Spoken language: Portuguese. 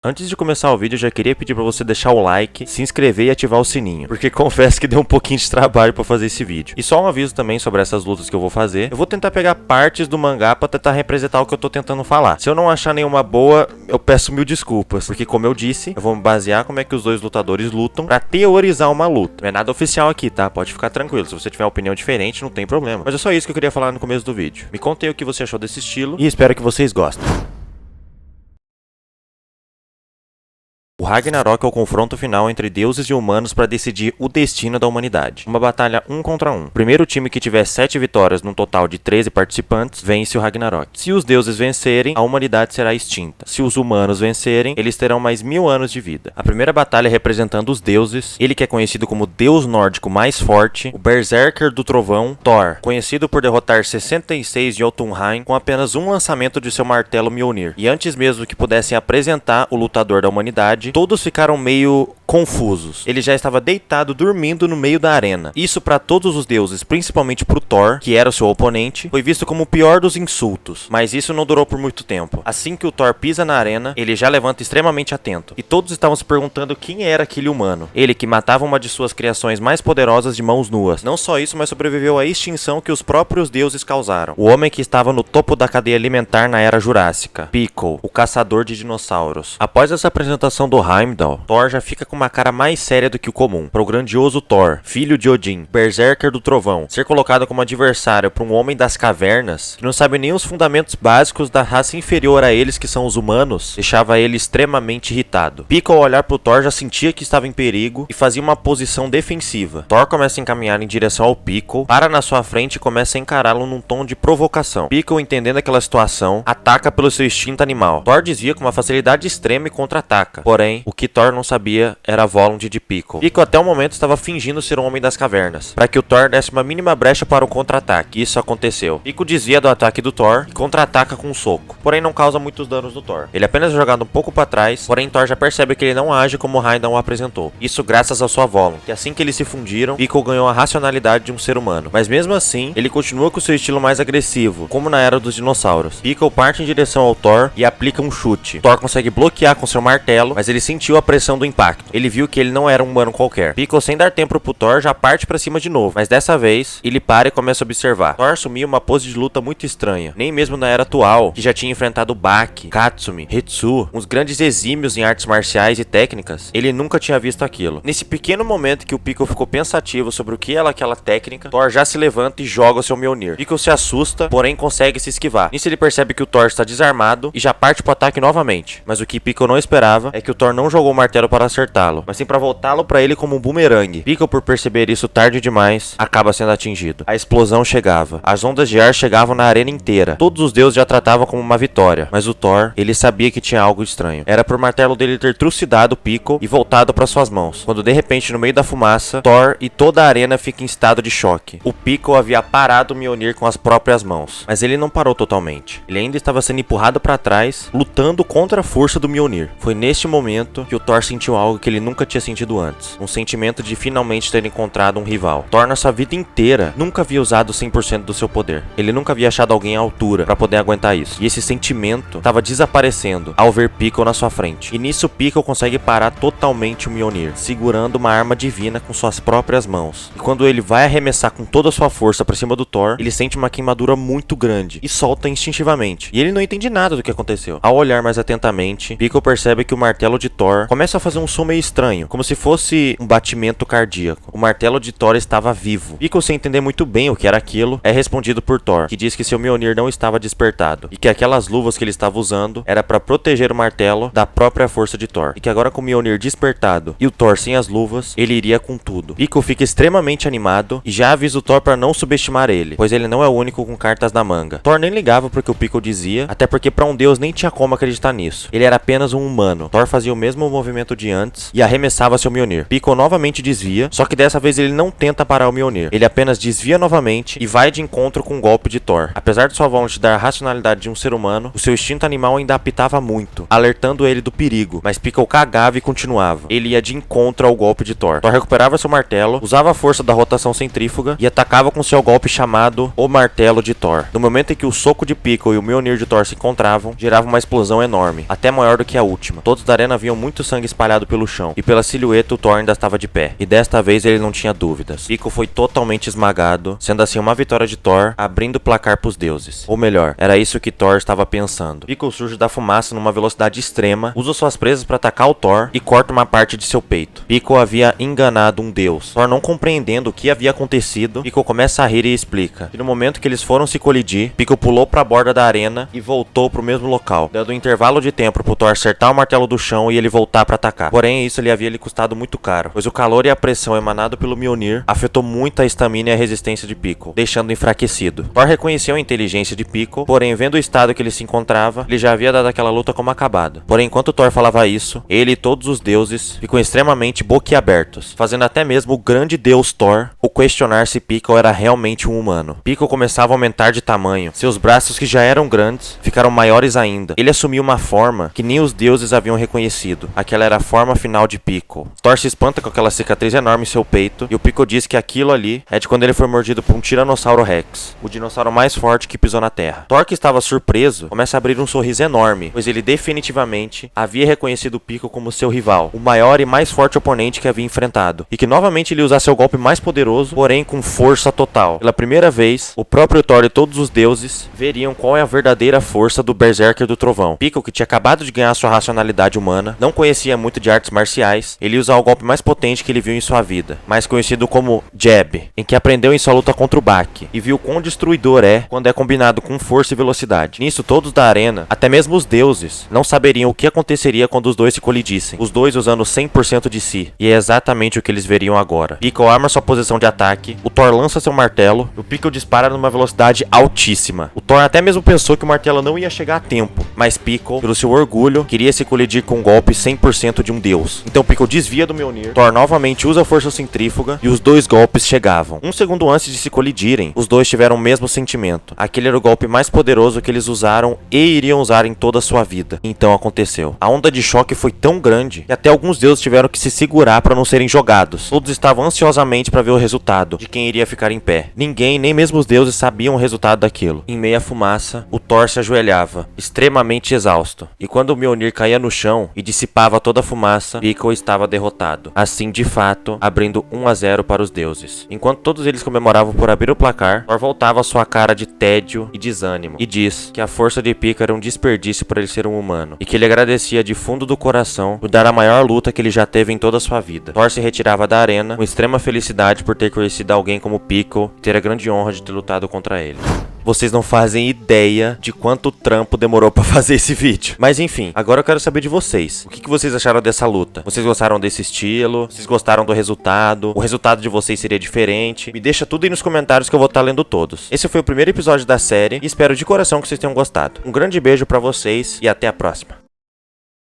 Antes de começar o vídeo, eu já queria pedir pra você deixar o like, se inscrever e ativar o sininho, porque confesso que deu um pouquinho de trabalho pra fazer esse vídeo. E só um aviso também sobre essas lutas que eu vou fazer. Eu vou tentar pegar partes do mangá pra tentar representar o que eu tô tentando falar. Se eu não achar nenhuma boa, eu peço mil desculpas, porque como eu disse, eu vou me basear como é que os dois lutadores lutam pra teorizar uma luta. Não é nada oficial aqui, tá? Pode ficar tranquilo, se você tiver uma opinião diferente, não tem problema. Mas é só isso que eu queria falar no começo do vídeo. Me conte aí o que você achou desse estilo e espero que vocês gostem. O Ragnarok é o confronto final entre deuses e humanos para decidir o destino da humanidade. Uma batalha 1 contra 1. O primeiro time que tiver 7 vitórias num total de 13 participantes vence o Ragnarok. Se os deuses vencerem, a humanidade será extinta. Se os humanos vencerem, eles terão mais 1000 anos de vida. A primeira batalha é representando os deuses, ele que é conhecido como o deus nórdico mais forte, o Berserker do Trovão, Thor, conhecido por derrotar 66 Jotunheim com apenas um lançamento de seu martelo Mjolnir. E antes mesmo que pudessem apresentar o lutador da humanidade, todos ficaram meio confusos. Ele já estava deitado, dormindo no meio da arena. Isso para todos os deuses, principalmente pro Thor, que era o seu oponente, foi visto como o pior dos insultos. Mas isso não durou por muito tempo. Assim que o Thor pisa na arena, ele já levanta extremamente atento. E todos estavam se perguntando quem era aquele humano. Ele que matava uma de suas criações mais poderosas de mãos nuas. Não só isso, mas sobreviveu à extinção que os próprios deuses causaram. O homem que estava no topo da cadeia alimentar na Era Jurássica. Pickle, o caçador de dinossauros. Após essa apresentação do Heimdall, Thor já fica com uma cara mais séria do que o comum. Para o grandioso Thor, filho de Odin, Berserker do Trovão, ser colocado como adversário para um homem das cavernas, que não sabe nem os fundamentos básicos da raça inferior a eles, que são os humanos, deixava ele extremamente irritado. Pickle, ao olhar para o Thor, já sentia que estava em perigo e fazia uma posição defensiva. Thor começa a encaminhar em direção ao Pickle, para na sua frente e começa a encará-lo num tom de provocação. Pickle, entendendo aquela situação, ataca pelo seu instinto animal. Thor desvia com uma facilidade extrema e contra-ataca. Porém, o que Thor não sabia era a Volund de Pickle. Pickle até o momento estava fingindo ser um homem das cavernas, para que o Thor desse uma mínima brecha para o contra-ataque. Isso aconteceu. Pickle desvia do ataque do Thor e contra-ataca com um soco, porém não causa muitos danos no Thor. Ele apenas é jogado um pouco para trás, porém Thor já percebe que ele não age como Heimdall o apresentou. Isso graças à sua Volund, que assim que eles se fundiram, Pickle ganhou a racionalidade de um ser humano. Mas mesmo assim, ele continua com seu estilo mais agressivo, como na Era dos Dinossauros. Pickle parte em direção ao Thor e aplica um chute. Thor consegue bloquear com seu martelo, mas ele sentiu a pressão do impacto. Ele viu que ele não era um humano qualquer. Pickle, sem dar tempo pro Thor, já parte pra cima de novo, mas dessa vez, ele para e começa a observar. Thor assumia uma pose de luta muito estranha. Nem mesmo na era atual, que já tinha enfrentado Baki, Katsumi, Hetsu, uns grandes exímios em artes marciais e técnicas, ele nunca tinha visto aquilo. Nesse pequeno momento que o Pickle ficou pensativo sobre o que era aquela técnica, Thor já se levanta e joga o seu Mjolnir. Pickle se assusta, porém consegue se esquivar. Nisso ele percebe que o Thor está desarmado e já parte pro ataque novamente. Mas o que Pickle não esperava é que o Thor não jogou o martelo para acertá-lo, mas sim para voltá-lo para ele como um bumerangue. Pickle, por perceber isso tarde demais, acaba sendo atingido. A explosão chegava. As ondas de ar chegavam na arena inteira. Todos os deuses já tratavam como uma vitória, mas o Thor, ele sabia que tinha algo estranho. Era por martelo dele ter trucidado Pickle e voltado para suas mãos, quando de repente, no meio da fumaça, Thor e toda a arena fica em estado de choque. O Pickle havia parado o Mjolnir com as próprias mãos, mas ele não parou totalmente. Ele ainda estava sendo empurrado para trás, lutando contra a força do Mjolnir. Foi neste momento que o Thor sentiu algo que ele nunca tinha sentido antes, um sentimento de finalmente ter encontrado um rival. Thor, na sua vida inteira, nunca havia usado 100% do seu poder. Ele nunca havia achado alguém à altura para poder aguentar isso. E esse sentimento estava desaparecendo ao ver Pickle na sua frente. E nisso Pickle consegue parar totalmente o Mjolnir, segurando uma arma divina com suas próprias mãos. E quando ele vai arremessar com toda a sua força para cima do Thor, ele sente uma queimadura muito grande e solta instintivamente. E ele não entende nada do que aconteceu. Ao olhar mais atentamente, Pickle percebe que o martelo de Thor começa a fazer um som meio estranho, como se fosse um batimento cardíaco. O martelo de Thor estava vivo. Pickle, sem entender muito bem o que era aquilo, é respondido por Thor, que diz que seu Mjolnir não estava despertado, e que aquelas luvas que ele estava usando era para proteger o martelo da própria força de Thor, e que agora com o Mjolnir despertado e o Thor sem as luvas, ele iria com tudo. Pickle fica extremamente animado e já avisa o Thor para não subestimar ele, pois ele não é o único com cartas na manga. Thor nem ligava porque o Pickle dizia, até porque para um deus nem tinha como acreditar nisso. Ele era apenas um humano. Thor fazia fazia o mesmo movimento de antes e arremessava seu Mjolnir. Piccolo novamente desvia, só que dessa vez ele não tenta parar o Mjolnir. Ele apenas desvia novamente e vai de encontro com um golpe de Thor. Apesar de sua voz dar a racionalidade de um ser humano, o seu instinto animal ainda apitava muito, alertando ele do perigo, mas Piccolo cagava e continuava. Ele ia de encontro ao golpe de Thor. Thor recuperava seu martelo, usava a força da rotação centrífuga e atacava com seu golpe chamado o Martelo de Thor. No momento em que o soco de Piccolo e o Mjolnir de Thor se encontravam, gerava uma explosão enorme, até maior do que a última. Todos da arena viam muito sangue espalhado pelo chão, e pela silhueta o Thor ainda estava de pé. E desta vez ele não tinha dúvidas. Piccolo foi totalmente esmagado, sendo assim uma vitória de Thor, abrindo o placar pros deuses. Ou melhor, era isso que Thor estava pensando. Piccolo surge da fumaça numa velocidade extrema, usa suas presas para atacar o Thor e corta uma parte de seu peito. Piccolo havia enganado um deus. Thor, não compreendendo o que havia acontecido, Piccolo começa a rir e explica que no momento que eles foram se colidir, Piccolo pulou para a borda da arena e voltou para o mesmo local, dando um intervalo de tempo pro Thor acertar o martelo do chão e ele voltar para atacar. Porém, isso lhe havia lhe custado muito caro, pois o calor e a pressão emanado pelo Mjolnir afetou muito a estamina e a resistência de Piccolo, deixando enfraquecido. Thor reconheceu a inteligência de Piccolo, porém, vendo o estado que ele se encontrava, ele já havia dado aquela luta como acabada. Porém, enquanto Thor falava isso, ele e todos os deuses ficam extremamente boquiabertos, fazendo até mesmo o grande deus Thor o questionar se Piccolo era realmente um humano. Piccolo começava a aumentar de tamanho, seus braços que já eram grandes ficaram maiores ainda. Ele assumiu uma forma que nem os deuses haviam reconhecido. Aquela era a forma final de Piccolo. Thor se espanta com aquela cicatriz enorme em seu peito e o Piccolo diz que aquilo ali é de quando ele foi mordido por um Tiranossauro Rex, o dinossauro mais forte que pisou na Terra. Thor, que estava surpreso, começa a abrir um sorriso enorme, pois ele definitivamente havia reconhecido Piccolo como seu rival, o maior e mais forte oponente que havia enfrentado, e que novamente ele ia usar seu golpe mais poderoso, porém com força total. Pela primeira vez, o próprio Thor e todos os deuses veriam qual é a verdadeira força do Berserker do Trovão. Piccolo, que tinha acabado de ganhar sua racionalidade humana, não conhecia muito de artes marciais, ele ia usar o golpe mais potente que ele viu em sua vida, mais conhecido como Jab, em que aprendeu em sua luta contra o Baki, e viu quão destruidor é quando é combinado com força e velocidade. Nisso, todos da arena, até mesmo os deuses, não saberiam o que aconteceria quando os dois se colidissem, os dois usando 100% de si, e é exatamente o que eles veriam agora. Piccolo arma sua posição de ataque, o Thor lança seu martelo, e o Piccolo dispara numa velocidade altíssima. O Thor até mesmo pensou que o martelo não ia chegar a tempo, mas Piccolo, pelo seu orgulho, queria se colidir com um golpe 100% de um deus. Então Piccolo desvia do Mjolnir, Thor novamente usa a força centrífuga e os dois golpes chegavam. Um segundo antes de se colidirem, os dois tiveram o mesmo sentimento. Aquele era o golpe mais poderoso que eles usaram e iriam usar em toda a sua vida. Então aconteceu. A onda de choque foi tão grande que até alguns deuses tiveram que se segurar para não serem jogados. Todos estavam ansiosamente para ver o resultado de quem iria ficar em pé. Ninguém, nem mesmo os deuses, sabiam o resultado daquilo. Em meia fumaça, o Thor se ajoelhava, extremamente exausto. E quando o Mjolnir caía no chão e dissipava toda a fumaça, Piccolo estava derrotado. Assim, de fato, abrindo 1-0 para os deuses. Enquanto todos eles comemoravam por abrir o placar, Thor voltava a sua cara de tédio e desânimo, e diz que a força de Piccolo era um desperdício por ele ser um humano, e que ele agradecia de fundo do coração por dar a maior luta que ele já teve em toda a sua vida. Thor se retirava da arena com extrema felicidade por ter conhecido alguém como Piccolo e ter a grande honra de ter lutado contra ele. Vocês não fazem ideia de quanto trampo demorou pra fazer esse vídeo. Mas enfim, agora eu quero saber de vocês. O que vocês acharam dessa luta? Vocês gostaram desse estilo? Vocês gostaram do resultado? O resultado de vocês seria diferente? Me deixa tudo aí nos comentários que eu vou estar lendo todos. Esse foi o primeiro episódio da série e espero de coração que vocês tenham gostado. Um grande beijo pra vocês e até a próxima.